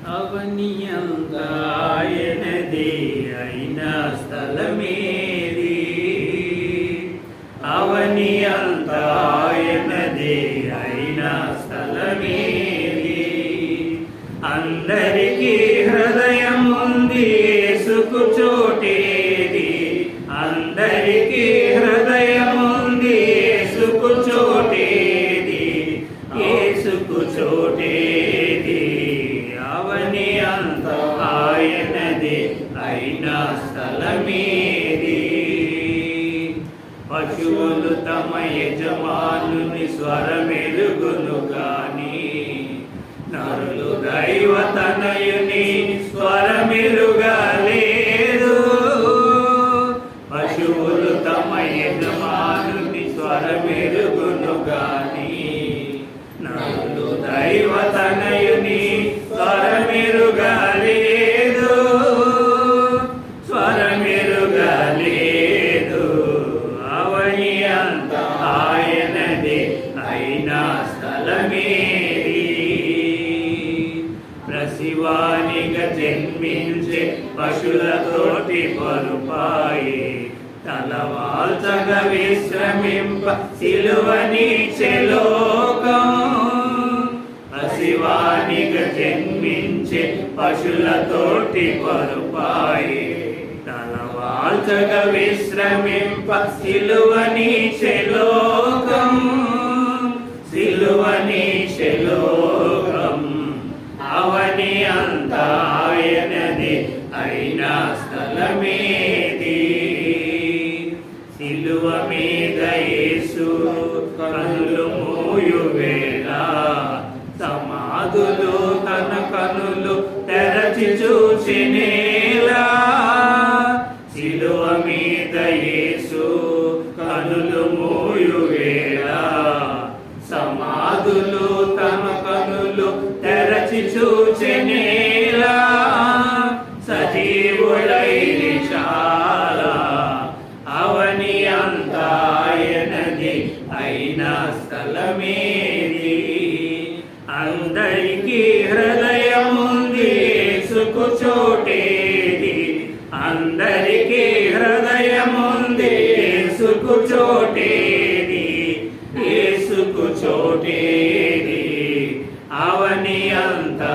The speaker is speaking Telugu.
అవని అంతా ఆయనదే అయిన స్థలమేది, అవని అంతా ఆయనదే అయిన స్థలమేది. అందరికీ హృదయం ఉంది, యేసుకు చోటేది. అందరికీ హృదయం ఉంది, యేసుకు చోటేది. యేసుకు చోటేది. అవని అంతా ఆయనదే అయిన స్థలమేది. పశువులు తమ యజమానుని స్వరమెరుగును గాని, నరులు దైవ తనయుని స్వరమెరుగలేదు. పశువులు తమ యజమానుని స్వరమెరుగును గాని, నరులు దైవ తనయుని స్వరమెరుగలేదు. స్వరమెరుగలేదు. అవని అంతా ఆయనదే అయిన స్థలమేది. ప్రసివానిగా జన్మించే పశులతోటి పరుపాయే, తలవాల్చగా విశ్రమింప సిలువనిచ్చే లోకం. ప్రసివానిగా జన్మించే పశులతోటి పరుపాయే, తలవాల్చగా విశ్రమింప సిలువనిచ్చే లోకం. సిలువనిచ్చే లోకం. అవని అంతా ఆయనదే అయిన స్థలమేది. సిలువ మీద యేసు కనులు మూయు వేళ, సమాధులు తన కనులు తెరచి చూచినేలా. సిలువ మీద యేసు కనులు మూయు వేళ, సమాధులు తన కనులు తెరచి చూచినేలా. సజీవుడైరి చాలా. అవని అంతా ఆయనది అయిన స్థలమేది. అందరికీ హృదయం ఉంది, యేసుకు చోటేది. అందరికీ హృదయం ఉంది, యేసుకు చోటేది. యేసుకు చోటేది. అవని అంతా